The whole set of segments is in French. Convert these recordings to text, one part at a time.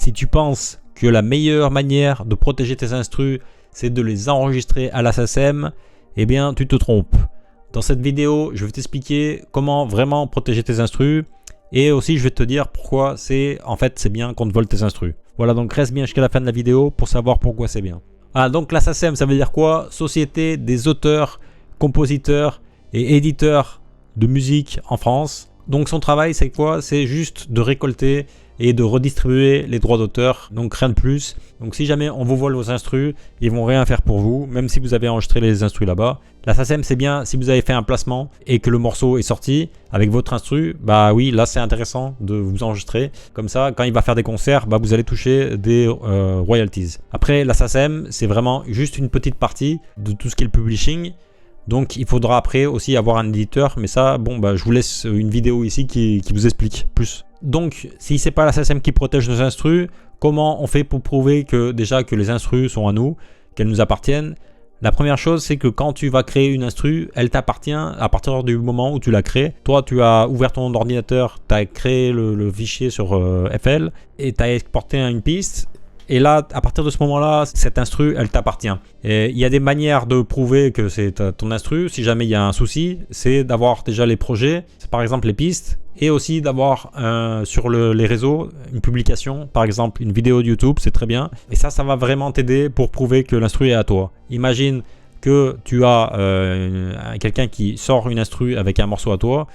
Si tu penses que la meilleure manière de protéger tes instrus, c'est de les enregistrer à la SACEM, eh bien tu te trompes. Dans cette vidéo, je vais t'expliquer comment vraiment protéger tes instrus et aussi je vais te dire pourquoi c'est bien qu'on te vole tes instrus. Voilà, donc reste bien jusqu'à la fin de la vidéo pour savoir pourquoi c'est bien. Ah, donc la SACEM, ça veut dire quoi? Société des auteurs, compositeurs et éditeurs de musique en France. Donc son travail, c'est quoi? C'est juste de récolter et de redistribuer les droits d'auteur, donc rien de plus. Donc si jamais on vous vole vos instrus, ils vont rien faire pour vous, même si vous avez enregistré les instrus là-bas. La SACEM, c'est bien si vous avez fait un placement et que le morceau est sorti avec votre instru, bah oui, là c'est intéressant de vous enregistrer. Comme ça, quand il va faire des concerts, bah vous allez toucher des royalties. Après, la SACEM, c'est vraiment juste une petite partie de tout ce qui est le publishing. Donc il faudra après aussi avoir un éditeur, mais ça, bon, bah je vous laisse une vidéo ici qui vous explique plus. Donc si c'est pas la SACEM qui protège nos instrus, comment on fait pour prouver que déjà que les instrus sont à nous, qu'elles nous appartiennent? La première chose, c'est que quand tu vas créer une instru, elle t'appartient à partir du moment où tu l'as créée. Toi, tu as ouvert ton ordinateur, tu as créé le fichier sur FL et tu as exporté une piste. Et là, à partir de ce moment-là, cette instru, elle t'appartient. Et il y a des manières de prouver que c'est ton instru. Si jamais il y a un souci, c'est d'avoir déjà les projets, par exemple les pistes, et aussi d'avoir sur les réseaux une publication, par exemple une vidéo de YouTube, c'est très bien. Et ça va vraiment t'aider pour prouver que l'instru est à toi. Imagine que tu as quelqu'un qui sort une instru avec un morceau à toi.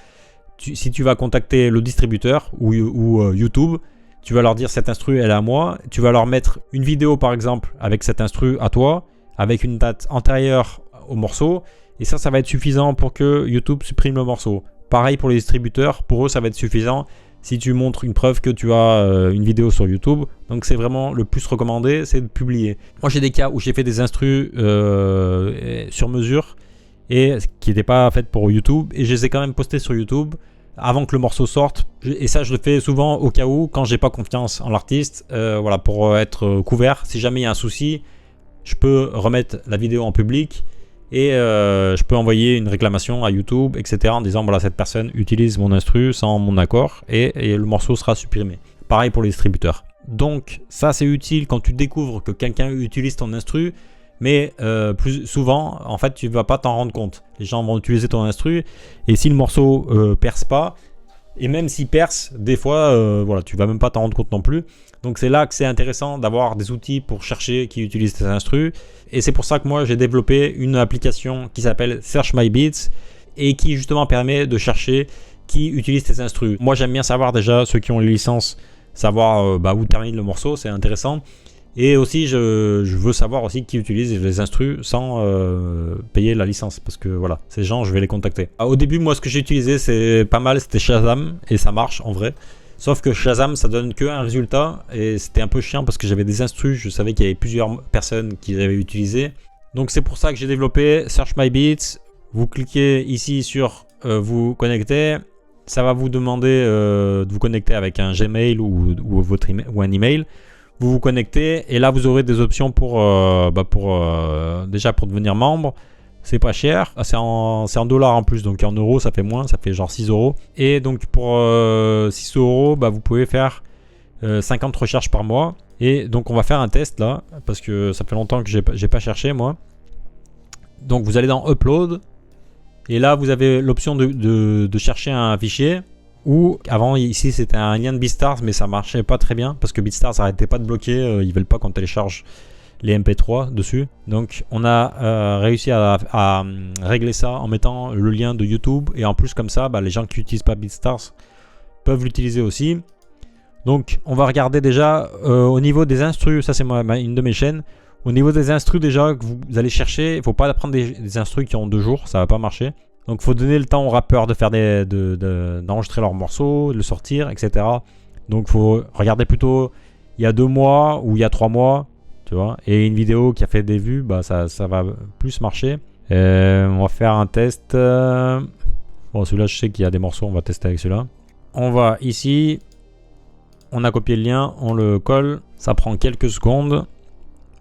Si tu vas contacter le distributeur ou YouTube, tu vas leur dire cette instru elle est à moi, tu vas leur mettre une vidéo par exemple avec cette instru à toi, avec une date antérieure au morceau, et ça va être suffisant pour que YouTube supprime le morceau. Pareil pour les distributeurs, pour eux ça va être suffisant si tu montres une preuve que tu as une vidéo sur YouTube. Donc c'est vraiment le plus recommandé, c'est de publier. Moi j'ai des cas où j'ai fait des instrus sur mesure et qui n'étaient pas faites pour YouTube, et je les ai quand même postées sur YouTube avant que le morceau sorte, et ça je le fais souvent au cas où, quand j'ai pas confiance en l'artiste, voilà, pour être couvert. Si jamais il y a un souci, je peux remettre la vidéo en public et je peux envoyer une réclamation à YouTube, etc., en disant voilà, cette personne utilise mon instru sans mon accord, et le morceau sera supprimé. Pareil pour les distributeurs. Donc ça c'est utile quand tu découvres que quelqu'un utilise ton instru, mais plus souvent, en fait, tu vas pas t'en rendre compte. Les gens vont utiliser ton instru, et si le morceau perce pas, et même s'il perce, des fois, voilà, tu vas même pas t'en rendre compte non plus. Donc c'est là que c'est intéressant d'avoir des outils pour chercher qui utilise tes instrus. Et c'est pour ça que moi j'ai développé une application qui s'appelle Search My Beats, et qui justement permet de chercher qui utilise tes instrus. Moi j'aime bien savoir déjà ceux qui ont les licences, savoir où termine le morceau, c'est intéressant. Et aussi je veux savoir aussi qui utilise les instrus sans payer la licence, parce que voilà, ces gens je vais les contacter. Au début moi ce que j'ai utilisé c'est pas mal, c'était Shazam, et ça marche en vrai. Sauf que Shazam ça donne que un résultat, et c'était un peu chiant parce que j'avais des instrus, je savais qu'il y avait plusieurs personnes qui les avaient utilisés. Donc c'est pour ça que j'ai développé Search My Beats. Vous cliquez ici sur vous connecter. Ça va vous demander de vous connecter avec un Gmail ou un email. Vous vous connectez, et là vous aurez des options pour déjà pour devenir membre. C'est pas cher, c'est en dollars en plus, donc en euros ça fait moins, ça fait genre 6 euros. Et donc pour 6 euros, vous pouvez faire 50 recherches par mois. Et donc on va faire un test là, parce que ça fait longtemps que j'ai pas cherché moi. Donc vous allez dans Upload, et là vous avez l'option de chercher un fichier. Ou avant ici c'était un lien de BeatStars, mais ça marchait pas très bien parce que BeatStars arrêtait pas de bloquer, ils veulent pas qu'on télécharge les MP3 dessus. Donc on a réussi à régler ça en mettant le lien de YouTube, et en plus comme ça les gens qui n'utilisent pas BeatStars peuvent l'utiliser aussi. Donc on va regarder déjà au niveau des instrus, ça c'est une de mes chaînes. Au niveau des instrus déjà que vous allez chercher, il faut pas prendre des instrus qui ont 2 jours, ça va pas marcher. Donc il faut donner le temps aux rappeurs de faire d'enregistrer leurs morceaux, de le sortir, etc. Donc il faut regarder plutôt il y a 2 mois ou il y a 3 mois, tu vois. Et une vidéo qui a fait des vues, ça va plus marcher. On va faire un test. Bon, celui-là je sais qu'il y a des morceaux, on va tester avec celui-là. On va ici, on a copié le lien, on le colle. Ça prend quelques secondes,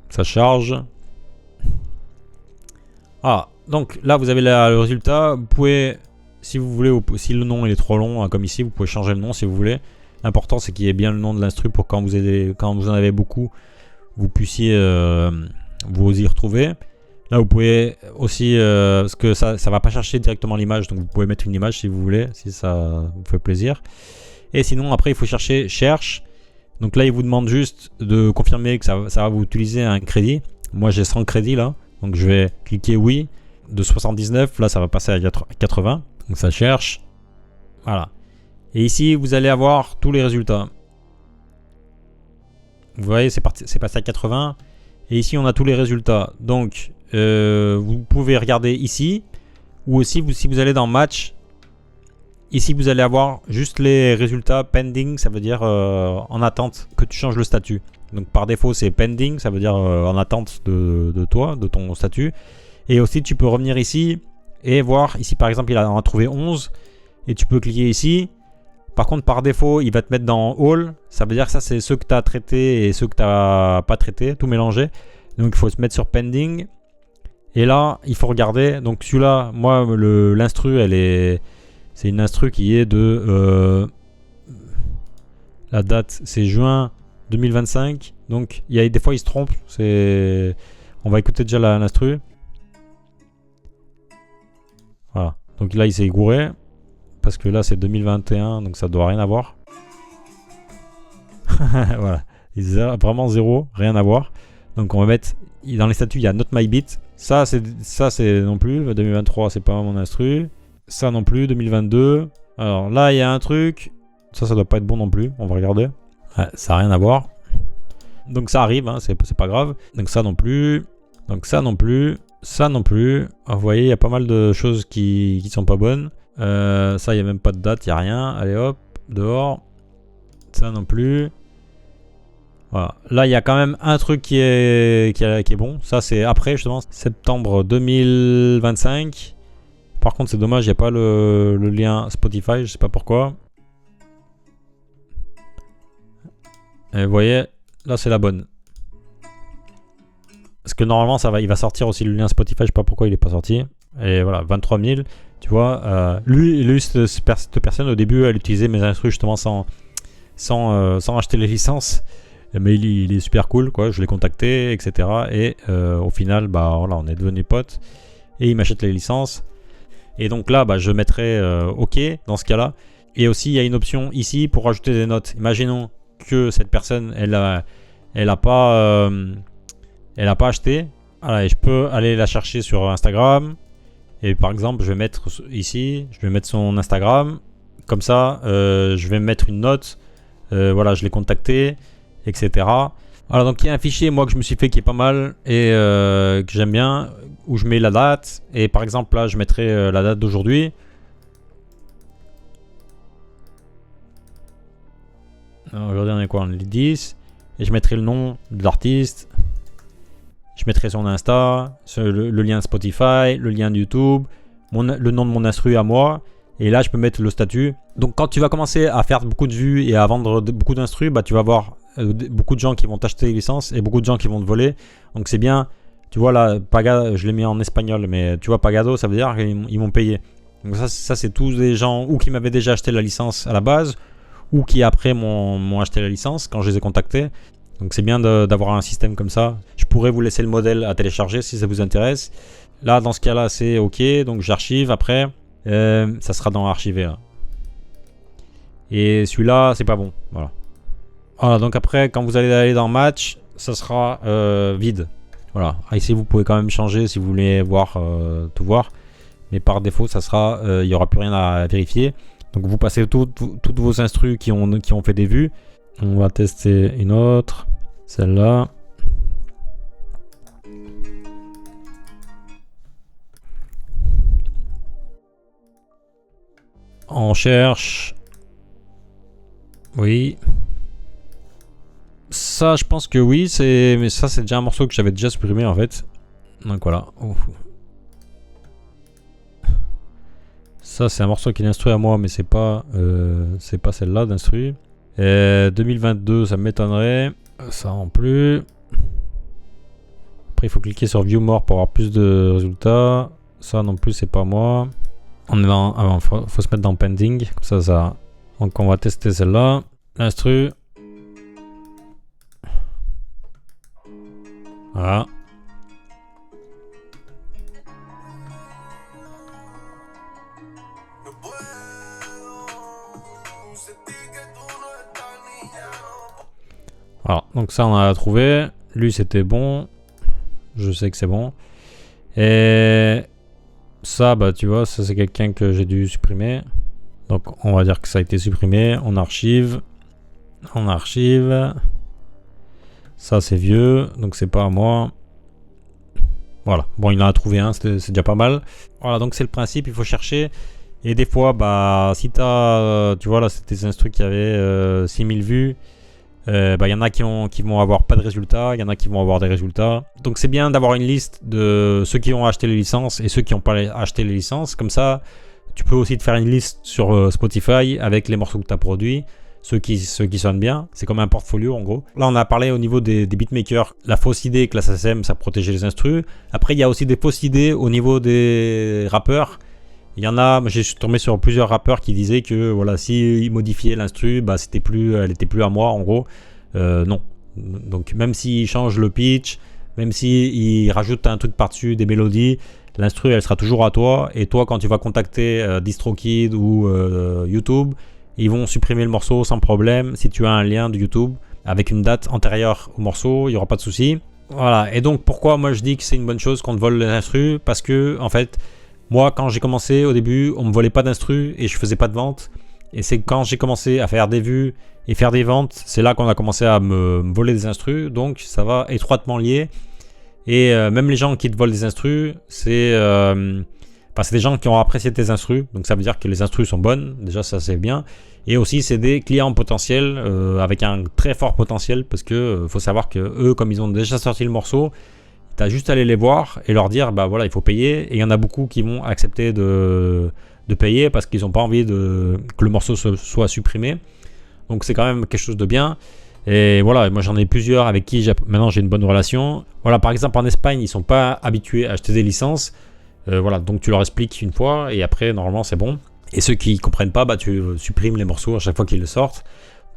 ça charge. Ah, donc là vous avez le résultat. Vous pouvez, si vous voulez, si le nom il est trop long, comme ici, vous pouvez changer le nom si vous voulez. L'important c'est qu'il y ait bien le nom de l'instru pour quand vous en avez beaucoup, vous puissiez vous y retrouver. Là vous pouvez aussi, parce que ça va pas chercher directement l'image, donc vous pouvez mettre une image si vous voulez, si ça vous fait plaisir. Et sinon après il faut chercher cherche. Donc là il vous demande juste de confirmer que ça va vous utiliser un crédit. Moi j'ai 100 crédits là, donc je vais cliquer oui. De 79, là ça va passer à 80, donc ça cherche. Voilà. Et ici vous allez avoir tous les résultats. Vous voyez c'est passé à 80. Et ici on a tous les résultats. Donc vous pouvez regarder ici. Ou aussi si vous allez dans match. Ici vous allez avoir juste les résultats pending. Ça veut dire en attente que tu changes le statut. Donc par défaut c'est pending. Ça veut dire en attente de toi, de ton statut. Et aussi tu peux revenir ici et voir. Ici par exemple il en a trouvé 11. Et tu peux cliquer ici. Par contre par défaut il va te mettre dans All. Ça veut dire que ça c'est ceux que tu as traités et ceux que tu n'as pas traités. Tout mélangé. Donc il faut se mettre sur pending. Et là il faut regarder. Donc celui-là, moi l'instru c'est une instru qui est de la date c'est juin 2025. Donc il y a des fois il se trompe. On va écouter déjà l'instru. Voilà. Donc là il s'est gouré. Parce que là c'est 2021, donc ça doit rien avoir. Voilà. Il a vraiment zéro, rien à voir. Donc on va mettre dans les statuts il y a Not My Beat. Ça c'est non plus. 2023 c'est pas mon instru. Ça non plus. 2022. Alors là il y a un truc. Ça doit pas être bon non plus. On va regarder. Ouais, ça a rien à voir. Donc ça arrive, hein, c'est pas grave. Donc ça non plus. Donc ça non plus. Ça non plus. Vous voyez, il y a pas mal de choses qui sont pas bonnes. Ça, il n'y a même pas de date, il n'y a rien. Allez hop, dehors. Ça non plus. Voilà. Là, il y a quand même un truc qui est bon. Ça, c'est après, justement, septembre 2025. Par contre, c'est dommage, il n'y a pas le lien Spotify, je sais pas pourquoi. Et vous voyez, là, c'est la bonne. Parce que normalement, il va sortir aussi le lien Spotify, je sais pas pourquoi il n'est pas sorti. Et voilà, 23 000. Tu vois, lui cette personne au début elle utilisait mes instrus justement sans acheter les licences, mais il est super cool quoi, je l'ai contacté etc. Et au final bah voilà, on est devenus potes et il m'achète les licences. Et donc là bah, je mettrai OK dans ce cas là. Et aussi il y a une option ici pour rajouter des notes. Imaginons que cette personne elle a pas acheté. Voilà, et je peux aller la chercher sur Instagram. Et par exemple, je vais mettre ici, je vais mettre son Instagram. Comme ça, je vais mettre une note. Voilà, je l'ai contacté, etc. Voilà, donc il y a un fichier, moi, que je me suis fait qui est pas mal et que j'aime bien, où je mets la date. Et par exemple, là, je mettrai la date d'aujourd'hui. Aujourd'hui, on est quoi? On est le 10. Et je mettrai le nom de l'artiste. Je mettrai son Insta, le lien Spotify, le lien YouTube, le nom de mon instru à moi. Et là, je peux mettre le statut. Donc, quand tu vas commencer à faire beaucoup de vues et à vendre beaucoup d'instrus, bah, tu vas avoir beaucoup de gens qui vont t'acheter des licences et beaucoup de gens qui vont te voler. Donc, c'est bien. Tu vois là, Pagado, je l'ai mis en espagnol, mais tu vois, Pagado, ça veut dire qu'ils m'ont payé. Donc, ça c'est tous des gens ou qui m'avaient déjà acheté la licence à la base ou qui après m'ont acheté la licence quand je les ai contactés. Donc c'est bien d'avoir un système comme ça. Je pourrais vous laisser le modèle à télécharger si ça vous intéresse. Là, dans ce cas-là, c'est OK. Donc j'archive après. Ça sera dans archiver. Là. Et celui-là, c'est pas bon. Voilà. Voilà, donc après, quand vous allez aller dans match, ça sera vide. Voilà. Ici, vous pouvez quand même changer si vous voulez voir tout voir. Mais par défaut, ça sera, il n'y aura plus rien à vérifier. Donc vous passez toutes vos instrus qui ont fait des vues. On va tester une autre, celle-là. On cherche. Oui. Ça, je pense que oui, mais ça, c'est déjà un morceau que j'avais déjà supprimé en fait. Donc voilà. Ouf. Ça, c'est un morceau qui est instruit à moi, mais c'est pas celle-là d'instru. 2022, ça m'étonnerait. Ça non plus. Après, il faut cliquer sur View More pour avoir plus de résultats. Ça non plus, c'est pas moi. On est dans. Faut se mettre dans Pending. Comme ça. Donc, on va tester celle-là. l'instru. Voilà. Voilà, donc ça on a trouvé. Lui c'était bon. Je sais que c'est bon. Et ça, bah tu vois, ça c'est quelqu'un que j'ai dû supprimer. Donc on va dire que ça a été supprimé. On archive. On archive. Ça c'est vieux, donc c'est pas à moi. Voilà, bon il en a trouvé un, c'est déjà pas mal. Voilà, donc c'est le principe, il faut chercher. Et des fois, bah si t'as, tu vois là c'était des instrus qui avaient 6000 vues. Bah, y en a qui vont avoir pas de résultats, il y en a qui vont avoir des résultats. Donc c'est bien d'avoir une liste de ceux qui ont acheté les licences et ceux qui n'ont pas acheté les licences. Comme ça, tu peux aussi te faire une liste sur Spotify avec les morceaux que tu as produits, ceux qui sonnent bien. C'est comme un portfolio en gros. Là, on a parlé au niveau des beatmakers. La fausse idée que la SACEM, ça protégeait les instrus. Après, il y a aussi des fausses idées au niveau des rappeurs. Il y en a, j'ai tombé sur plusieurs rappeurs qui disaient que voilà, s'ils modifiaient l'instru, bah, elle était plus à moi en gros. Non. Donc même s'ils changent le pitch, même s'ils rajoutent un truc par-dessus, des mélodies, l'instru elle sera toujours à toi. Et toi, quand tu vas contacter DistroKid ou YouTube, ils vont supprimer le morceau sans problème. Si tu as un lien de YouTube avec une date antérieure au morceau, il n'y aura pas de souci. Voilà. Et donc pourquoi moi je dis que c'est une bonne chose qu'on te vole l'instru? Parce que en fait, moi, quand j'ai commencé au début, on me volait pas d'instru et je faisais pas de vente. Et c'est quand j'ai commencé à faire des vues et faire des ventes, c'est là qu'on a commencé à me voler des instrus. Donc ça va étroitement lié. Et même les gens qui te volent des instrus, c'est des gens qui ont apprécié tes instrus. Donc ça veut dire que les instrus sont bonnes. Déjà ça c'est bien. Et aussi c'est des clients potentiels avec un très fort potentiel parce que faut savoir que eux, comme ils ont déjà sorti le morceau, t'as juste à aller les voir et leur dire bah voilà il faut payer, et il y en a beaucoup qui vont accepter de payer parce qu'ils n'ont pas envie que le morceau soit supprimé. Donc c'est quand même quelque chose de bien. Et voilà, moi j'en ai plusieurs avec qui maintenant j'ai une bonne relation. Voilà, par exemple en Espagne ils sont pas habitués à acheter des licences. Voilà, donc tu leur expliques une fois et après normalement c'est bon. Et ceux qui comprennent pas, bah tu supprimes les morceaux à chaque fois qu'ils le sortent.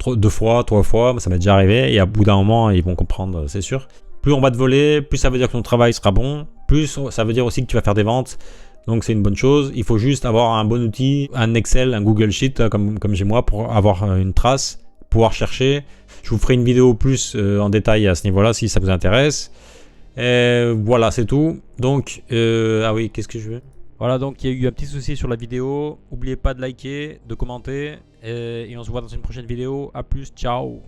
2 fois, 3 fois, ça m'est déjà arrivé, et à bout d'un moment ils vont comprendre, c'est sûr. Plus on va te voler, plus ça veut dire que ton travail sera bon, plus ça veut dire aussi que tu vas faire des ventes. Donc c'est une bonne chose. Il faut juste avoir un bon outil, un Excel, un Google Sheet comme j'ai moi, pour avoir une trace, pouvoir chercher. Je vous ferai une vidéo plus en détail à ce niveau-là si ça vous intéresse. Voilà, c'est tout. Donc, ah oui, qu'est-ce que je veux? Voilà, donc il y a eu un petit souci sur la vidéo. N'oubliez pas de liker, de commenter, et on se voit dans une prochaine vidéo. A plus, ciao!